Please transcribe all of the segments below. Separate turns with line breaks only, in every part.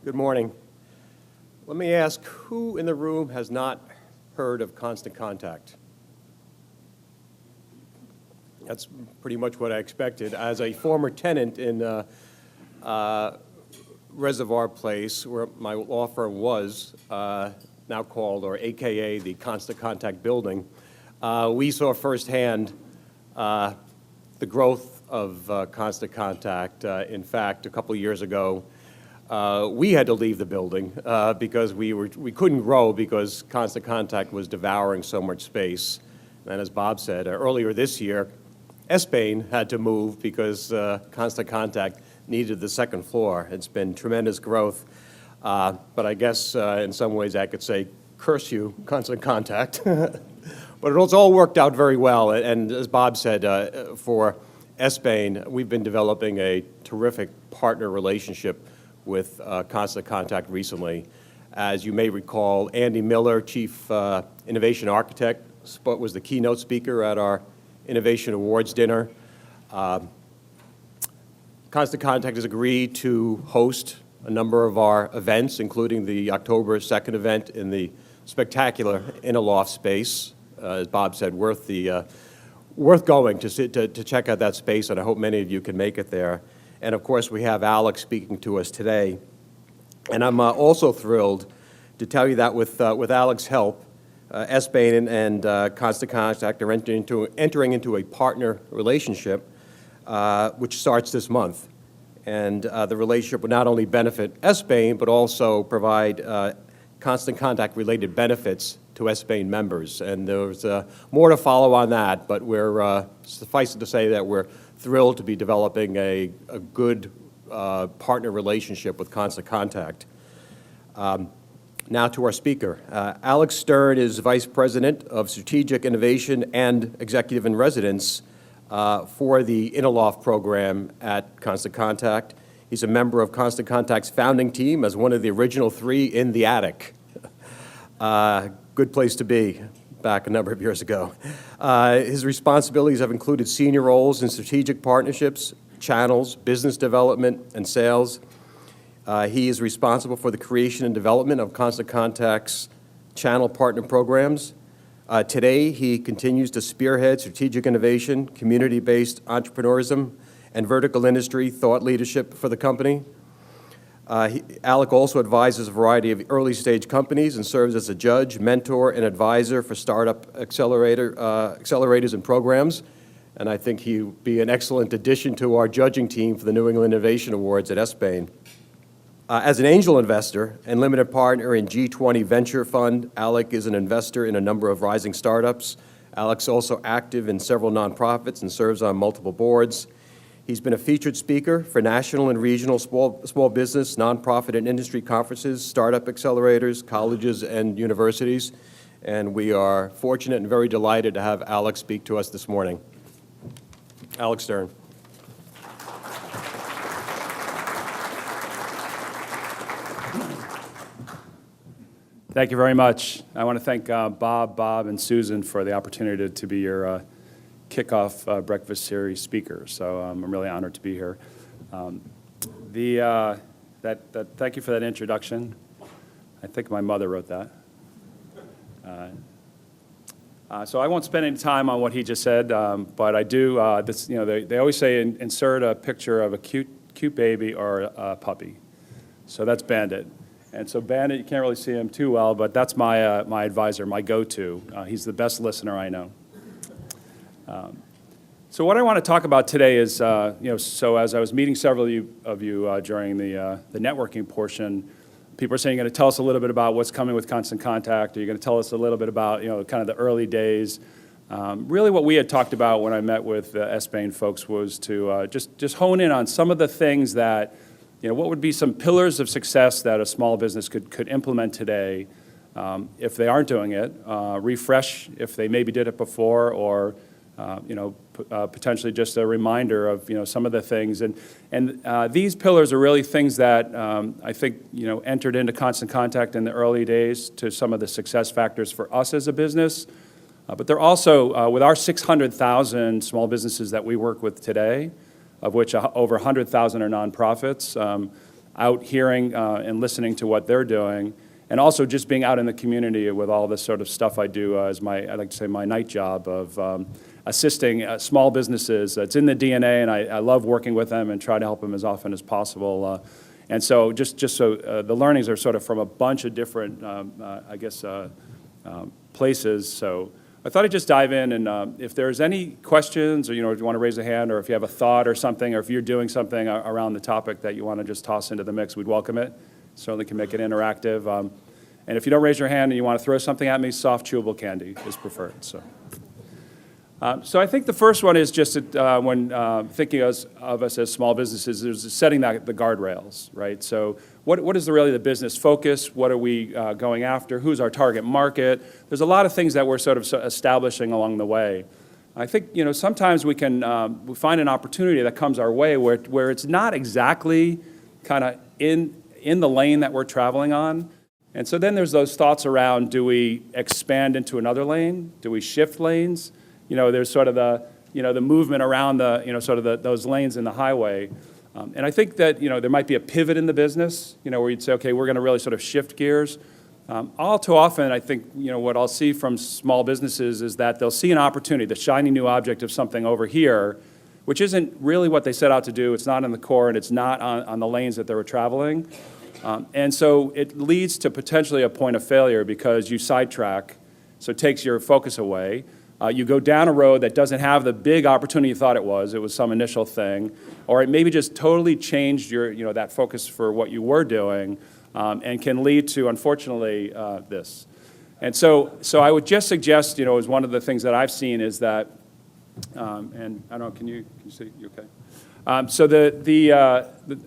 Good morning. Let me ask, who in the room has not heard of Constant Contact? That's pretty much what I expected. As a former tenant in Reservoir Place, where my law firm was, now called, or AKA, the Constant Contact building, we saw firsthand the growth of Constant Contact. In fact, a couple of years ago, we had to leave the building because we couldn't grow because Constant Contact was devouring so much space. And as Bob said, earlier this year, SBANE had to move because Constant Contact needed the second floor. It's been tremendous growth. But I guess in some ways I could say, curse you, Constant Contact. But it's all worked out very well. And as Bob said, for SBANE, we've been developing a terrific partner relationship with Constant Contact recently. As you may recall, Andy Miller, Chief Innovation Architect, was the keynote speaker at our Innovation Awards dinner. Constant Contact has agreed to host a number of our events, including the October 2nd event in the spectacular Interloft space. As Bob said, worth going to check out that space, and I hope many of you can make it there. And of course, we have Alec speaking to us today. And I'm also thrilled to tell you that with Alec's help, SBANE and Constant Contact are entering into a partner relationship, which starts this month. And the relationship will not only benefit SBANE, but also provide Constant Contact-related benefits to SBANE members. And there's more to follow on that, but suffice it to say that we're thrilled to be developing a good partner relationship with Constant Contact. Now to our speaker. Alec Stern is Vice President of Strategic Innovation and Executive in Residence for the Interloft program at Constant Contact. He's a member of Constant Contact's founding team as one of the original 3 in the attic. Good place to be back a number of years ago. His responsibilities have included senior roles in strategic partnerships, channels, business development, and sales. He is responsible for the creation and development of Constant Contact's channel partner programs. Today, he continues to spearhead strategic innovation, community-based entrepreneurism, and vertical industry thought leadership for the company. Alec also advises a variety of early-stage companies and serves as a judge, mentor, and advisor for startup accelerators and programs. And I think he would be an excellent addition to our judging team for the New England Innovation Awards at SBANE. As an angel investor and limited partner in G20 Venture Fund, Alec is an investor in a number of rising startups. Alec's also active in several nonprofits and serves on multiple boards. He's been a featured speaker for national and regional small business, nonprofit, and industry conferences, startup accelerators, colleges, and universities. And we are fortunate and very delighted to have Alec speak to us this morning. Alec Stern.
Thank you very much. I want to thank Bob, and Susan for the opportunity to be your kickoff breakfast series speaker. So I'm really honored to be here. Thank you for that introduction. I think my mother wrote that. So I won't spend any time on what he just said, but I do. They always say insert a picture of a cute baby or a puppy. So that's Bandit. And so Bandit, you can't really see him too well, but that's my my advisor, my go-to. He's the best listener I know. So what I want to talk about today is, so as I was meeting several of you during the networking portion, people are saying, you're going to tell us a little bit about what's coming with Constant Contact, or you're going to tell us a little bit about, kind of the early days. Really what we had talked about when I met with SBANE folks was to just hone in on some of the things that, what would be some pillars of success that a small business could implement today if they aren't doing it, refresh if they maybe did it before, or potentially just a reminder of some of the things. And these pillars are really things that I think entered into Constant Contact in the early days to some of the success factors for us as a business. But they're also, with our 600,000 small businesses that we work with today, of which over 100,000 are nonprofits, out hearing and listening to what they're doing, and also just being out in the community with all this sort of stuff I do as I like to say, my night job of assisting small businesses. It's in the DNA, and I love working with them and try to help them as often as possible. And so just so the learnings are sort of from a bunch of different, places. So I thought I'd just dive in, and if there's any questions, or if you want to raise a hand, or if you have a thought or something, or if you're doing something around the topic that you want to just toss into the mix, we'd welcome it. Certainly can make it interactive. And if you don't raise your hand and you want to throw something at me, soft chewable candy is preferred. So I think the first one is just when thinking of us as small businesses, is setting the guardrails, right? So what is really the business focus? What are we going after? Who's our target market? There's a lot of things that we're sort of establishing along the way. I think sometimes we find an opportunity that comes our way where it's not exactly kind of in the lane that we're traveling on. And so then there's those thoughts around, do we expand into another lane? Do we shift lanes? There's sort of the movement around those lanes in the highway. And I think that, there might be a pivot in the business, where you'd say, okay, we're going to really sort of shift gears. All too often, I think, what I'll see from small businesses is that they'll see an opportunity, the shiny new object of something over here, which isn't really what they set out to do. It's not in the core, and it's not on the lanes that they were traveling. And so it leads to potentially a point of failure because you sidetrack, so it takes your focus away. You go down a road that doesn't have the big opportunity you thought it was some initial thing, or it maybe just totally changed your, that focus for what you were doing, and can lead to, unfortunately, this. And so I would just suggest, as one of the things that I've seen is that, and I don't know, can you see, you okay?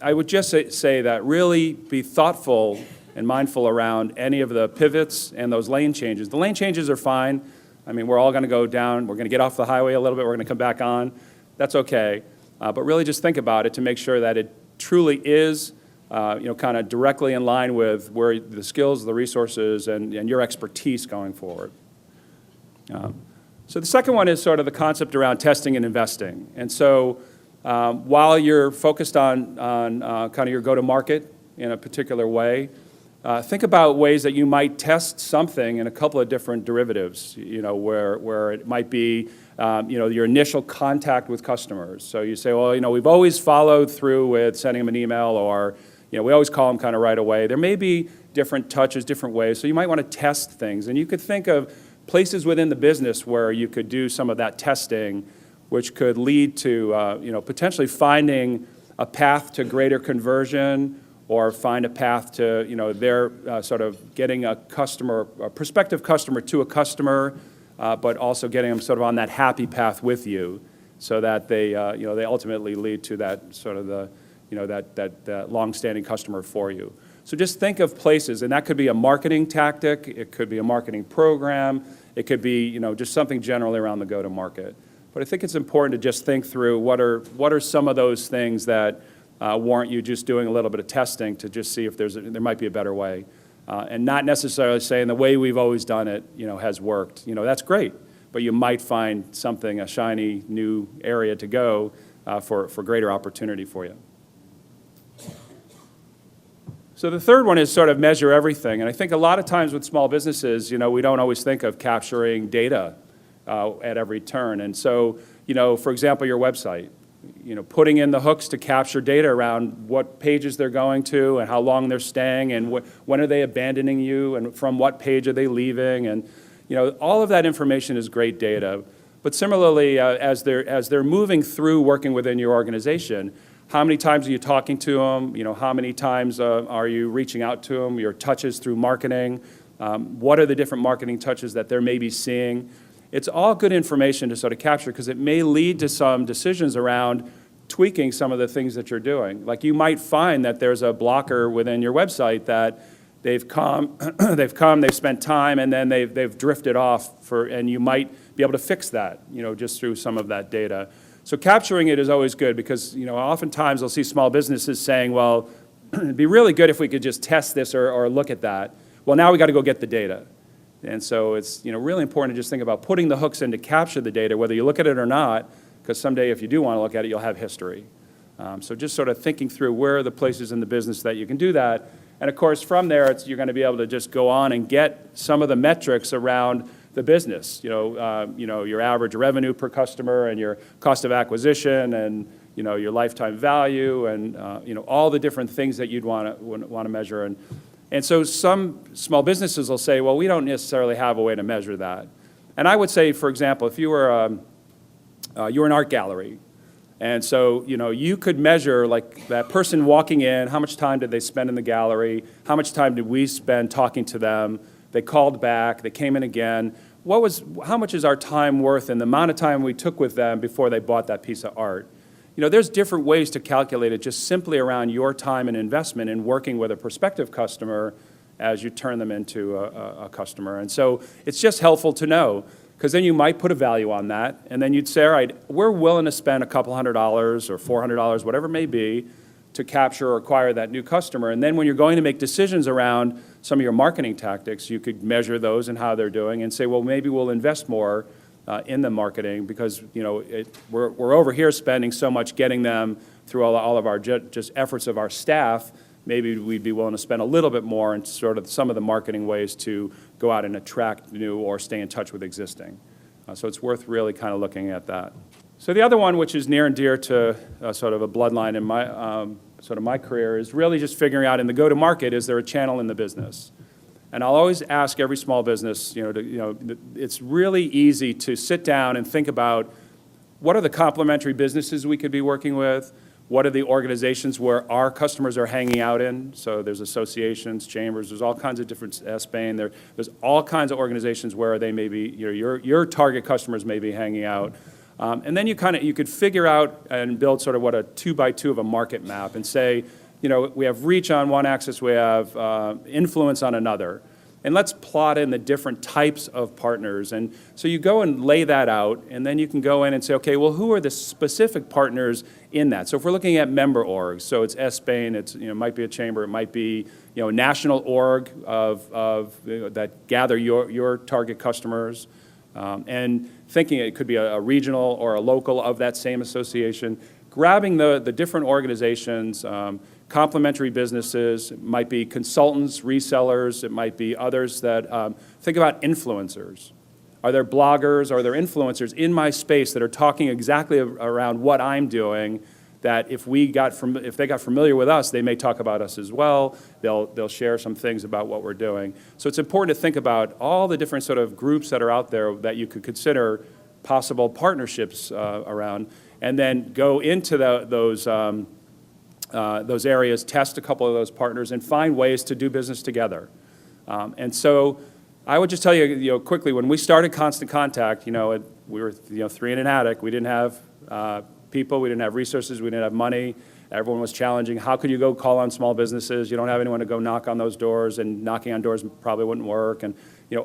I would just say that really be thoughtful and mindful around any of the pivots and those lane changes. The lane changes are fine. I mean, we're all going to go down. We're going to get off the highway a little bit. We're going to come back on. That's okay. But really just think about it to make sure that it truly is, kind of directly in line with where the skills, the resources, and your expertise going forward. So the second one is sort of the concept around testing and investing. And so while you're focused on kind of your go-to-market in a particular way, think about ways that you might test something in a couple of different derivatives, where it might be, your initial contact with customers. So you say, well, we've always followed through with sending them an email, or, we always call them kind of right away. There may be different touches, different ways, so you might want to test things. And you could think of places within the business where you could do some of that testing, which could lead to, potentially finding a path to greater conversion, or find a path to, their sort of getting a prospective customer to a customer, but also getting them sort of on that happy path with you, so that they ultimately lead to that sort of that long-standing customer for you. So just think of places, and that could be a marketing tactic, it could be a marketing program, it could be, just something generally around the go-to-market. But I think it's important to just think through what are some of those things that warrant you just doing a little bit of testing to just see if there might be a better way. And not necessarily saying the way we've always done it, has worked. That's great, but you might find something, a shiny new area to go for greater opportunity for you. So the third one is sort of measure everything. And I think a lot of times with small businesses, we don't always think of capturing data at every turn. And so, for example, your website, putting in the hooks to capture data around what pages they're going to and how long they're staying and when are they abandoning you and from what page are they leaving. And, all of that information is great data. But similarly, as they're moving through working within your organization, how many times are you talking to them? How many times are you reaching out to them? Your touches through marketing. What are the different marketing touches that they're maybe seeing? It's all good information to sort of capture because it may lead to some decisions around tweaking some of the things that you're doing. Like you might find that there's a blocker within your website that they've spent time, and then they've drifted off and you might be able to fix that, just through some of that data. So capturing it is always good because, oftentimes I'll see small businesses saying, well, it'd be really good if we could just test this or look at that. Well, now we got to go get the data. And so it's really important to just think about putting the hooks in to capture the data, whether you look at it or not, because someday if you do want to look at it, you'll have history. So just sort of thinking through where are the places in the business that you can do that. And of course, from there, you're going to be able to just go on and get some of the metrics around the business. Your average revenue per customer and your cost of acquisition and your lifetime value and all the different things that you'd want to measure. And so some small businesses will say, well, we don't necessarily have a way to measure that. And I would say, for example, if you were you're an art gallery, and so you could measure like that person walking in, how much time did they spend in the gallery, how much time did we spend talking to them, they called back, they came in again. How much is our time worth and the amount of time we took with them before they bought that piece of art? There's different ways to calculate it just simply around your time and investment in working with a prospective customer as you turn them into a customer. And so it's just helpful to know, because then you might put a value on that, and then you'd say, all right, we're willing to spend a couple $100 or $400, whatever it may be, to capture or acquire that new customer. And then when you're going to make decisions around some of your marketing tactics, you could measure those and how they're doing and say, well, maybe we'll invest more in the marketing because we're over here spending so much getting them through all of our just efforts of our staff. Maybe we'd be willing to spend a little bit more in sort of some of the marketing ways to go out and attract new or stay in touch with existing. So it's worth really kind of looking at that. So the other one, which is near and dear to sort of a bloodline in my career, is really just figuring out in the go-to-market, is there a channel in the business? And I'll always ask every small business, it's really easy to sit down and think about what are the complementary businesses we could be working with? What are the organizations where our customers are hanging out in? So there's associations, chambers, there's all kinds of different, SBANE, there's all kinds of organizations where they may be, your target customers may be hanging out. And then you could figure out and build sort of what a 2x2 of a market map and say, we have reach on one axis, we have influence on another. And let's plot in the different types of partners. And so you go and lay that out, and then you can go in and say, okay, well, who are the specific partners in that? So if we're looking at member orgs, so it's SBANE, it might be a chamber, it might be a national org that gather your target customers. And thinking it could be a regional or a local of that same association, grabbing the different organizations, complementary businesses, it might be consultants, resellers, it might be others that think about influencers. Are there bloggers, are there influencers in my space that are talking exactly around what I'm doing, that if they got familiar with us, they may talk about us as well, they'll share some things about what we're doing. So it's important to think about all the different sort of groups that are out there that you could consider possible partnerships around, and then go into those areas, test a couple of those partners, and find ways to do business together. And so I would just tell you, quickly, when we started Constant Contact, we were, three in an attic. We didn't have people, we didn't have resources, we didn't have money. Everyone was challenging. How could you go call on small businesses? You don't have anyone to go knock on those doors, and knocking on doors probably wouldn't work, and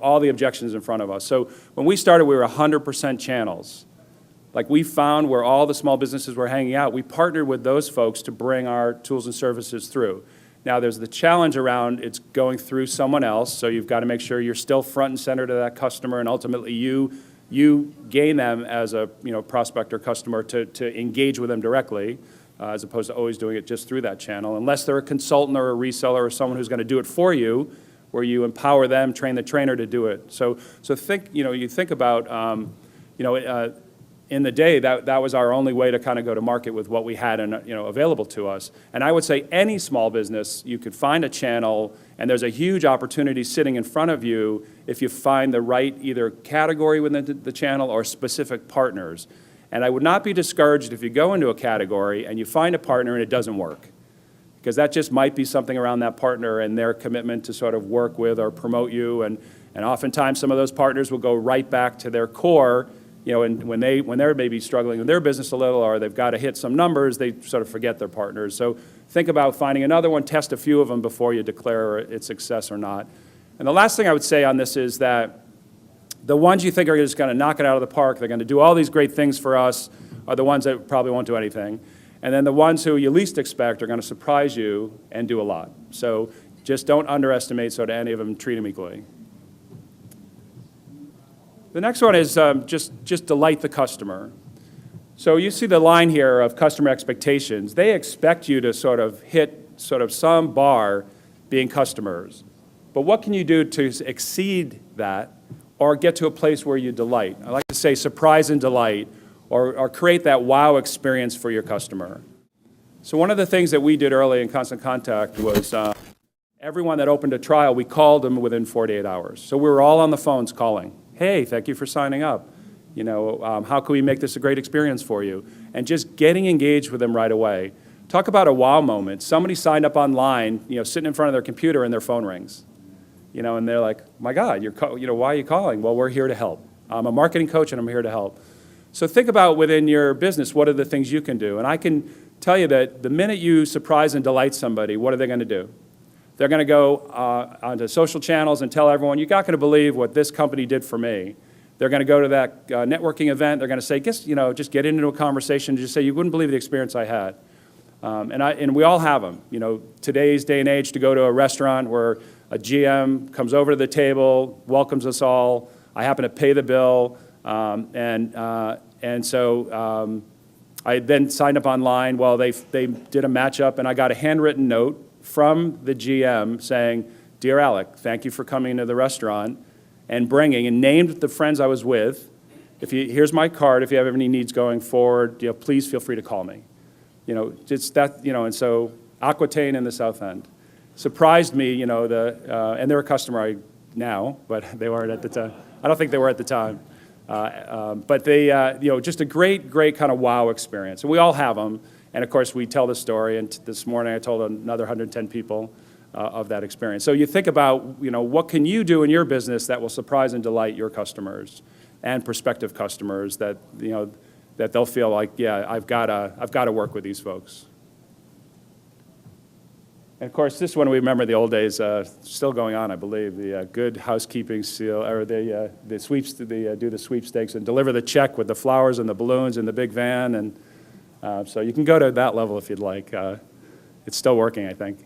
all the objections in front of us. So when we started, we were 100% channels. Like, we found where all the small businesses were hanging out, we partnered with those folks to bring our tools and services through. Now, there's the challenge around it's going through someone else, so you've got to make sure you're still front and center to that customer, and ultimately you gain them as a prospect or customer to engage with them directly, as opposed to always doing it just through that channel, unless they're a consultant or a reseller or someone who's going to do it for you, where you empower them, train the trainer to do it. So think, you think about, in the day, that was our only way to kind of go to market with what we had available to us. And I would say any small business, you could find a channel, and there's a huge opportunity sitting in front of you if you find the right either category within the channel or specific partners. And I would not be discouraged if you go into a category and you find a partner and it doesn't work, because that just might be something around that partner and their commitment to sort of work with or promote you. And oftentimes some of those partners will go right back to their core. And when they're maybe struggling with their business a little, or they've got to hit some numbers, they sort of forget their partners. So think about finding another one, test a few of them before you declare its success or not. And the last thing I would say on this is that the ones you think are just going to knock it out of the park, they're going to do all these great things for us, are the ones that probably won't do anything. And then the ones who you least expect are going to surprise you and do a lot. So just don't underestimate sort of any of them, treat them equally. The next one is just delight the customer. So you see the line here of customer expectations. They expect you to sort of hit sort of some bar being customers. But what can you do to exceed that or get to a place where you delight? I like to say surprise and delight, or create that wow experience for your customer. So one of the things that we did early in Constant Contact was everyone that opened a trial, we called them within 48 hours. So we were all on the phones calling. Hey, thank you for signing up. You know, how can we make this a great experience for you? And just getting engaged with them right away. Talk about a wow moment. Somebody signed up online, you know, sitting in front of their computer and their phone rings. You know, and they're like, my God, why are you calling? Well, we're here to help. I'm a marketing coach and I'm here to help. So think about within your business, what are the things you can do? And I can tell you that the minute you surprise and delight somebody, what are they going to do? They're going to go onto social channels and tell everyone, you're not going to believe what this company did for me. They're going to go to that networking event. They're going to say, just get into a conversation. Just say, you wouldn't believe the experience I had. And we all have them. You know, today's day and age, to go to a restaurant where a GM comes over to the table, welcomes us all. I happen to pay the bill, and so I then signed up online. Well, they did a matchup, and I got a handwritten note from the GM saying, "Dear Alec, thank you for coming to the restaurant and bringing," and named the friends I was with. Here's my card. If you have any needs going forward, you know, please feel free to call me. You know, it's that, you know, and so Aquitaine in the South End surprised me, you know, and they're a customer now, but they weren't at the time. I don't think they were at the time. But they, you know, just a great kind of wow experience. And we all have them. And of course, we tell the story. And this morning, I told another 110 people of that experience. So you think about, you know, what can you do in your business that will surprise and delight your customers and prospective customers that, you know, that they'll feel like, yeah, I've got to work with these folks. And of course, this one we remember the old days, still going on, I believe, the good housekeeping seal, or the sweeps, do the sweepstakes and deliver the check with the flowers and the balloons and the big van, and so you can go to that level if you'd like. It's still working, I think.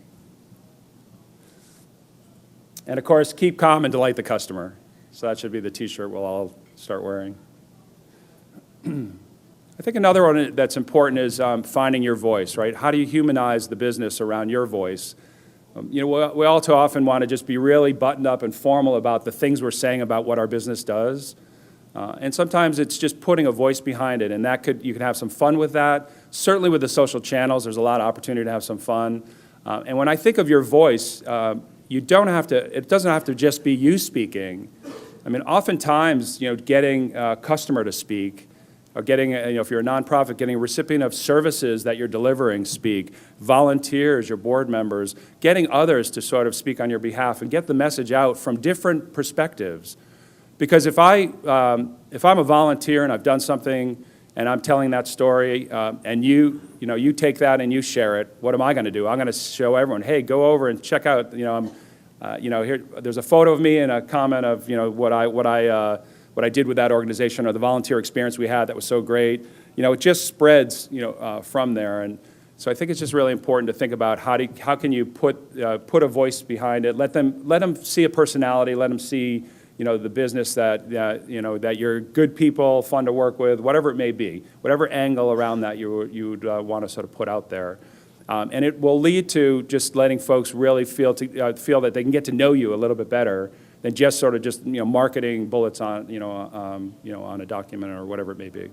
And of course, keep calm and delight the customer. So that should be the T-shirt we'll all start wearing. I think another one that's important is finding your voice, right? How do you humanize the business around your voice? You know, we all too often want to just be really buttoned up and formal about the things we're saying about what our business does. And sometimes it's just putting a voice behind it, and you can have some fun with that. Certainly with the social channels, there's a lot of opportunity to have some fun. And when I think of your voice, it doesn't have to just be you speaking. I mean, oftentimes, you know, getting a customer to speak, or getting, you know, if you're a nonprofit, getting a recipient of services that you're delivering speak, volunteers, your board members, getting others to sort of speak on your behalf and get the message out from different perspectives. Because if I'm a volunteer and I've done something and I'm telling that story, and you take that and you share it, what am I going to do? I'm going to show everyone, hey, go over and check out, you know, here, there's a photo of me and a comment of, you know, what I did with that organization, or the volunteer experience we had that was so great. You know, it just spreads, you know, from there. And so I think it's just really important to think about how can you put a voice behind it, let them see a personality, let them see, you know, the business that, you know, that you're good people, fun to work with, whatever it may be, whatever angle around that you would want to sort of put out there. And it will lead to just letting folks really feel that they can get to know you a little bit better than just sort of you know, marketing bullets on, you know, on a document or whatever it may be.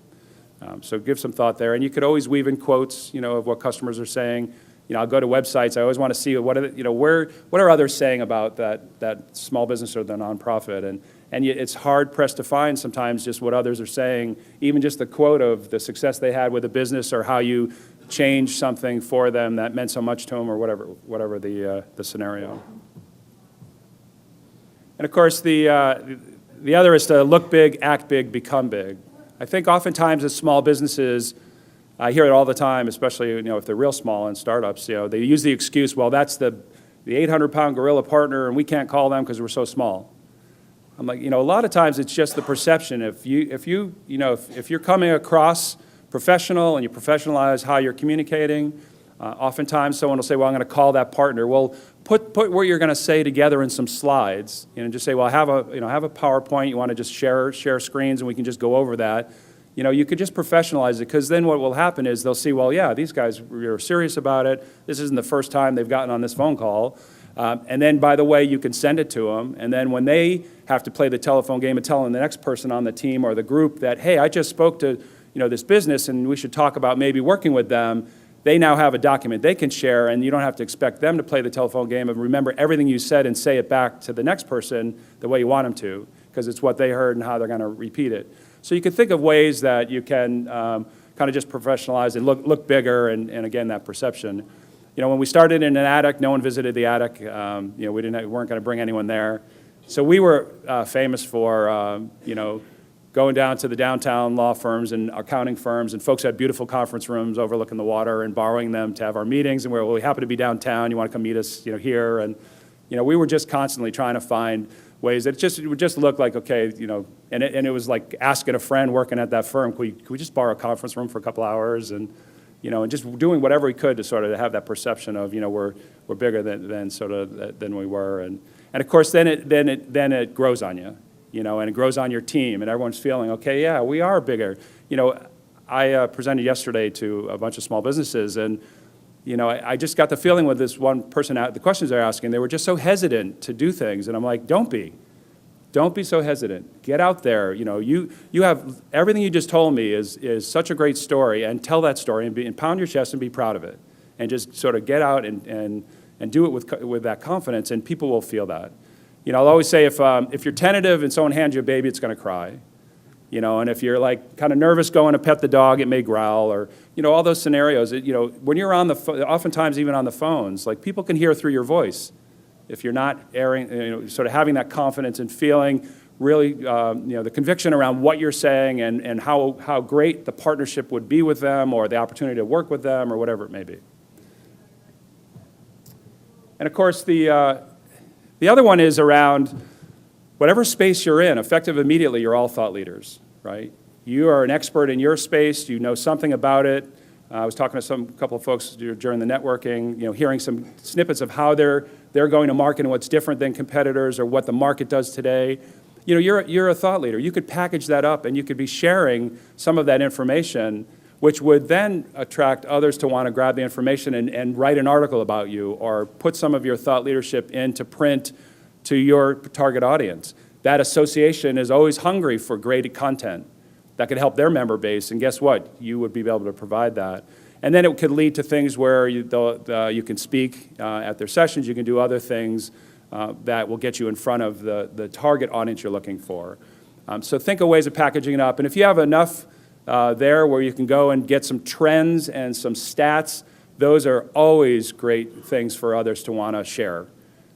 So give some thought there. And you could always weave in quotes, you know, of what customers are saying. You know, I'll go to websites. I always want to see what are others saying about that small business or the nonprofit. And it's hard pressed to find sometimes just what others are saying, even just the quote of the success they had with a business or how you changed something for them that meant so much to them, or whatever the scenario. And of course, the other is to look big, act big, become big. I think oftentimes as small businesses, I hear it all the time, especially, you know, if they're real small and startups, you know, they use the excuse, well, that's the 800-pound gorilla partner, and we can't call them because we're so small. I'm like, you know, a lot of times it's just the perception. If you're coming across professional and you professionalize how you're communicating, oftentimes someone will say, well, I'm going to call that partner. Well, put what you're going to say together in some slides, you know, just say, well, I have a PowerPoint. You want to just share screens, and we can just go over that. you could just professionalize it, because then what will happen is they'll see, well, yeah, these guys are serious about it. This isn't the first time they've gotten on this phone call. And then, by the way, you can send it to them. And then when they have to play the telephone game and telling the next person on the team or the group that, hey, I just spoke to this business and we should talk about maybe working with them, they now have a document they can share, and you don't have to expect them to play the telephone game and remember everything you said and say it back to the next person the way you want them to, because it's what they heard and how they're going to repeat it. So you can think of ways that you can kind of just professionalize and look bigger, and again, that perception. When we started in an attic, no one visited the attic. We weren't going to bring anyone there. So we were famous for, going down to the downtown law firms and accounting firms, and folks had beautiful conference rooms overlooking the water, and borrowing them to have our meetings. And we happen to be downtown. You want to come meet us, here? And we were just constantly trying to find ways that it would just look like, okay, and it was like asking a friend working at that firm, could we just borrow a conference room for a couple hours, and just doing whatever we could to sort of have that perception of, we're bigger than we were, and of course then it grows on you, and it grows on your team, and everyone's feeling, okay, yeah, we are bigger. I presented yesterday to a bunch of small businesses, and I just got the feeling with this one person out, the questions they're asking, they were just so hesitant to do things, and I'm like, don't be so hesitant. Get out there. You have everything you just told me is such a great story, and tell that story and pound your chest and be proud of it, and just sort of get out and do it with that confidence, and people will feel that. I'll always say if you're tentative and someone hands you a baby, it's going to cry. And if you're like kind of nervous going to pet the dog, it may growl, or all those scenarios. When you're on oftentimes even on the phones, like people can hear through your voice. If you're not airing, sort of having that confidence and feeling really, the conviction around what you're saying, and how great the partnership would be with them, or the opportunity to work with them, or whatever it may be. And of course, the other one is around whatever space you're in. Effective immediately, you're all thought leaders, right? You are an expert in your space. You know something about it. I was talking to a couple of folks during the networking, hearing some snippets of how they're going to market and what's different than competitors, or what the market does today. You're a thought leader. You could package that up, and you could be sharing some of that information, which would then attract others to want to grab the information and write an article about you, or put some of your thought leadership into print to your target audience. That association is always hungry for great content that could help their member base, and guess what? You would be able to provide that. And then it could lead to things where you can speak at their sessions, you can do other things that will get you in front of the target audience you're looking for. So think of ways of packaging it up, and if you have enough there where you can go and get some trends and some stats, those are always great things for others to want to share.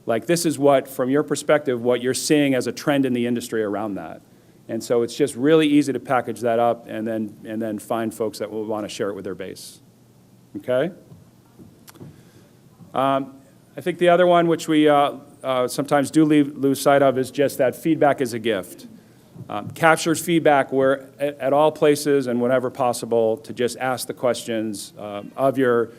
Like, this is what, from your perspective, what you're seeing as a trend in the industry around that. And so it's just really easy to package that up and then find folks that will want to share it with their base. Okay? I think the other one, which we sometimes do lose sight of, is just that feedback is a gift. Captures feedback where at all places and whenever possible, to just ask the questions of your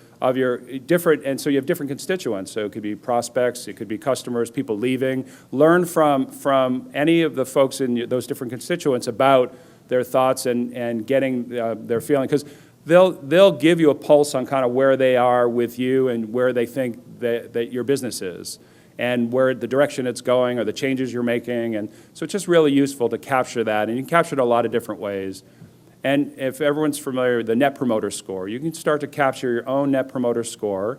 different, and so you have different constituents. So it could be prospects, it could be customers, people leaving. Learn from any of the folks in those different constituents about their thoughts and getting their feeling, because they'll give you a pulse on kind of where they are with you and where they think that your business is, and where the direction it's going, or the changes you're making. And so it's just really useful to capture that, and you can capture it a lot of different ways. And if everyone's familiar with the Net Promoter Score, you can start to capture your own Net Promoter Score.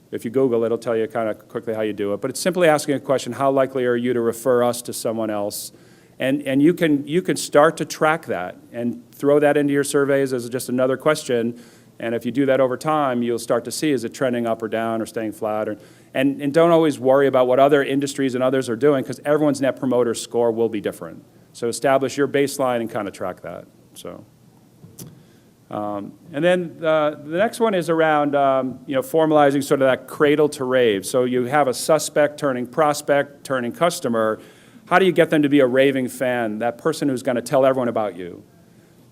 If you Google it, it'll tell you kind of quickly how you do it. But it's simply asking a question: how likely are you to refer us to someone else? And you can start to track that and throw that into your surveys as just another question. And if you do that over time, you'll start to see, is it trending up or down or staying flat? And don't always worry about what other industries and others are doing, because everyone's Net Promoter Score will be different. So establish your baseline and kind of track that. So. And then the next one is around formalizing sort of that cradle to rave. So you have a suspect turning prospect, turning customer. How do you get them to be a raving fan, that person who's going to tell everyone about you?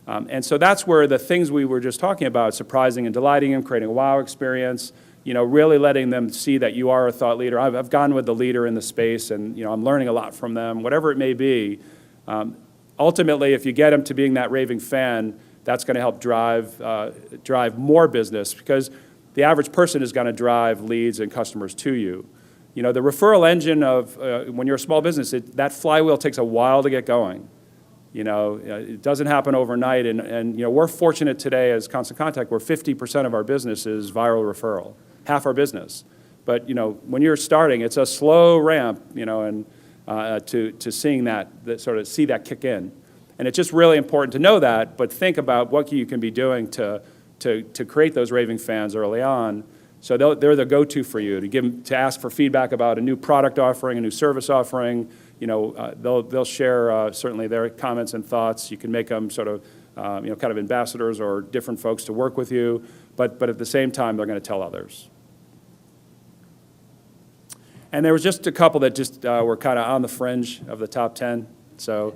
And so that's where the things we were just talking about, surprising and delighting them, creating a wow experience, really letting them see that you are a thought leader. I've gone with the leader in the space, and I'm learning a lot from them, whatever it may be. Ultimately, if you get them to being that raving fan, That's going to help drive more business, because the average person is going to drive leads and customers to you. You know, the referral engine of, when you're a small business, that flywheel takes a while to get going. You know, it doesn't happen overnight, and you know, we're fortunate today as Constant Contact, where 50% of our business is viral referral, half our business. But, you know, when you're starting, it's a slow ramp, you know, and to seeing that sort of see that kick in. And it's just really important to know that, but think about what you can be doing to create those raving fans early on. So they're the go-to for you, to ask for feedback about a new product offering, a new service offering. You know, they'll share certainly their comments and thoughts. You can make them sort of, you know, kind of ambassadors or different folks to work with you, but at the same time, they're going to tell others. And there was just a couple that just were kind of on the fringe of the top 10. So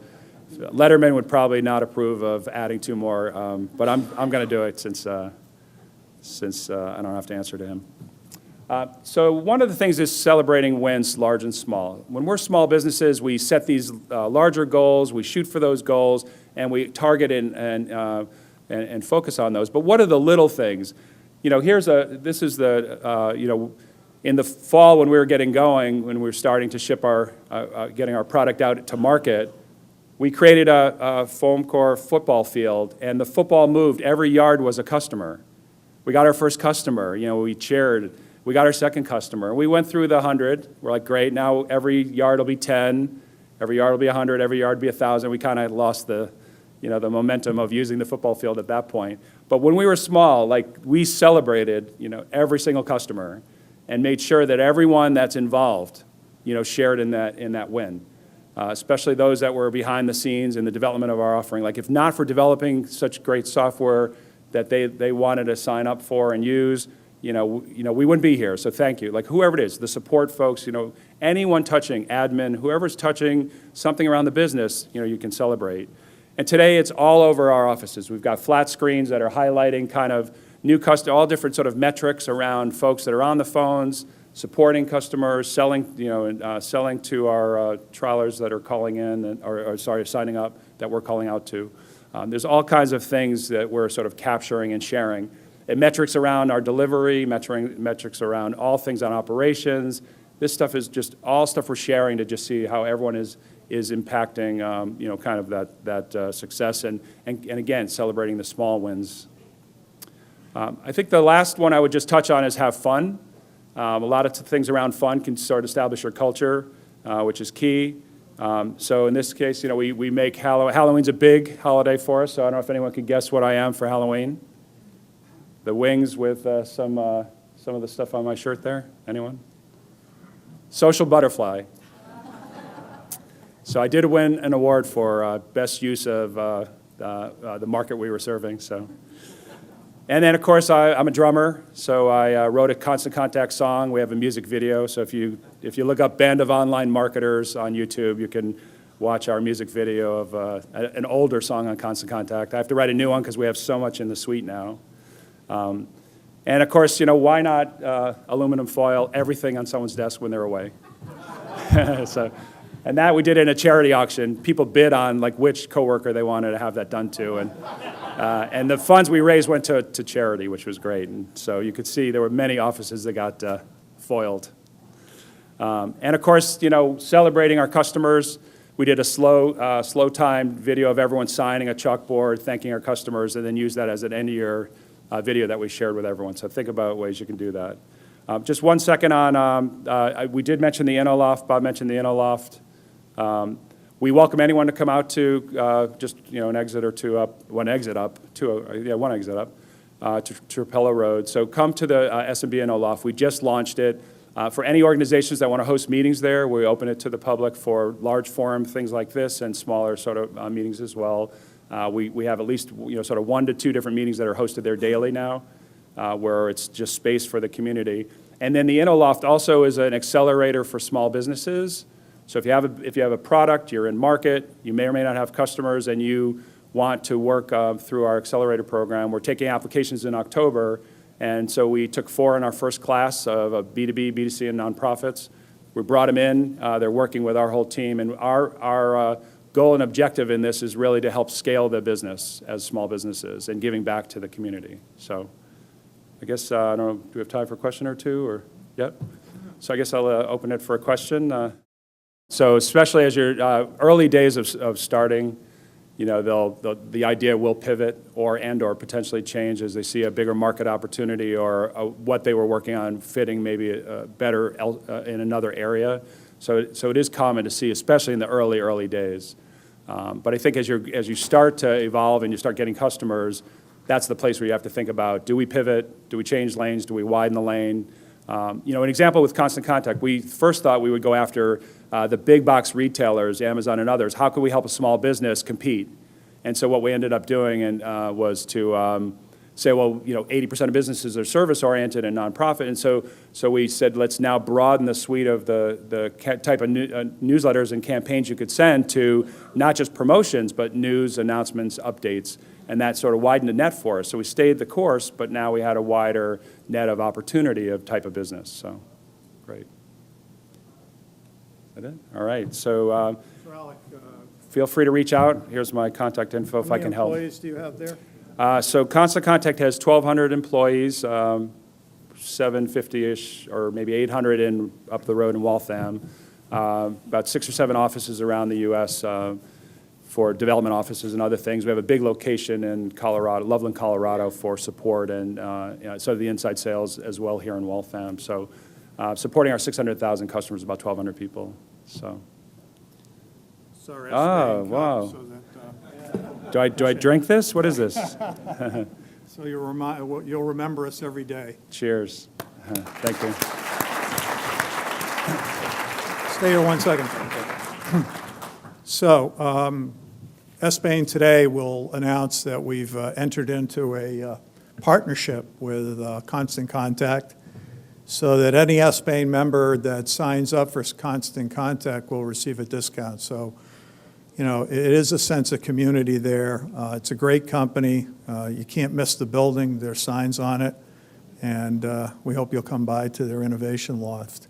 Letterman would probably not approve of adding 2 more, but I'm going to do it since I don't have to answer to him. So one of the things is celebrating wins, large and small. When we're small businesses, we set these larger goals, we shoot for those goals, and we target and focus on those. But what are the little things? You know, this is the, you know, in the fall when we were getting going, when we were starting to ship getting our product out to market, we created a foam core football field, and the football moved. Every yard was a customer. We got our first customer. You know, we cheered. We got our second customer. We went through the 100. We're like, great, now every yard will be 10. Every yard will be 100. Every yard will be 1,000. We kind of lost the momentum of using the football field at that point. But when we were small, like, we celebrated, you know, every single customer and made sure that everyone that's involved, you know, shared in that win. Especially those that were behind the scenes in the development of our offering. Like, if not for developing such great software that they wanted to sign up for and use, you know, we wouldn't be here. So thank you. Like, whoever it is, the support folks, you know, anyone touching, admin, whoever's touching something around the business, you know, you can celebrate. And today it's all over our offices. We've got flat screens that are highlighting kind of new all different sort of metrics around folks that are on the phones, supporting customers, selling, you know, selling to our trialers that are calling in, or signing up, that we're calling out to. There's all kinds of things that we're sort of capturing and sharing. And metrics around our delivery, metrics around all things on operations. This stuff is just all stuff we're sharing to just see how everyone is impacting, you know, kind of that success, and again, celebrating the small wins. I think the last one I would just touch on is have fun. A lot of things around fun can sort of establish your culture, which is key. So in this case, you know, we make Halloween's a big holiday for us, so I don't know if anyone can guess what I am for Halloween. The wings with some of the stuff on my shirt there. Anyone? Social butterfly. So I did win an award for best use of the market we were serving. So. And then, of course, I'm a drummer, so I wrote a Constant Contact song. We have a music video, so if you look up Band of Online Marketers on YouTube, you can watch our music video of an older song on Constant Contact. I have to write a new one because we have so much in the suite now. And, of course, you know, why not aluminum foil everything on someone's desk when they're away? So, and that we did in a charity auction. People bid on, like, which coworker they wanted to have that done to, and the funds we raised went to charity, which was great. And so you could see there were many offices that got foiled. And of course, you know, celebrating our customers. We did a slow time video of everyone signing a chalkboard, thanking our customers, and then use that as an end-of-year video that we shared with everyone. So think about ways you can do that. Just 1 second on, we did mention the InnoLoft. Bob mentioned the InnoLoft. We welcome anyone to come out to just, you know, one exit up to Trapello Road. So come to the SMB InnoLoft. We just launched it. For any organizations that want to host meetings there, we open it to the public for large forum things like this and smaller sort of meetings as well. We have at least, you know, sort of 1 to 2 different meetings that are hosted there daily now, where it's just space for the community. And then the InnoLoft also is an accelerator for small businesses. So if you have a product, you're in market, you may or may not have customers, and you want to work through our accelerator program, we're taking applications in October, and so we took 4 in our first class of B2B, B2C, and nonprofits. We brought them in. They're working with our whole team, and our goal and objective in this is really to help scale the business as small businesses and giving back to the community. So I guess, I don't know, do we have time for a question or two, or, yep? So I guess I'll open it for a question. So especially as you're early days of starting, you know, the idea will pivot or potentially change as they see a bigger market opportunity or what they were working on fitting maybe better in another area. So it is common to see, especially in the early days. But I think as you start to evolve and you start getting customers, that's the place where you have to think about, do we pivot? Do we change lanes? Do we widen the lane? You know, an example with Constant Contact, we first thought we would go after the big box retailers, Amazon and others. How could we help a small business compete? And so what we ended up doing was to say, well, you know, 80% of businesses are service-oriented and nonprofit, and so we said, let's now broaden the suite of the type of newsletters and campaigns you could send to not just promotions, but news, announcements, updates, and that sort of widened the net for us. So we stayed the course, but now we had a wider net of opportunity of type of business, so great. Is that it? All right, so
Alec,
feel free to reach out. Here's my contact info if I can help.
how many employees do you have there?
So Constant Contact has 1,200 employees, 750-ish, or maybe 800 up the road in Waltham. About 6 or 7 offices around the U.S. For development offices and other things. We have a big location in Colorado, Loveland, Colorado, for support and sort of the inside sales as well here in Waltham. So supporting our 600,000 customers, about 1,200 people. So.
Sorry,
Oh,
SBANE
wow.
cup, so that,
Do I drink this? What is this?
so you'll remember us every day.
Cheers. Thank you.
Stay here 1 second. So, SBANE today will announce that we've entered into a partnership with Constant Contact so that any SBANE member that signs up for Constant Contact will receive a discount. So, you know, it is a sense of community there. It's a great company. You can't miss the building. There's signs on it. And we hope you'll come by to their innovation loft.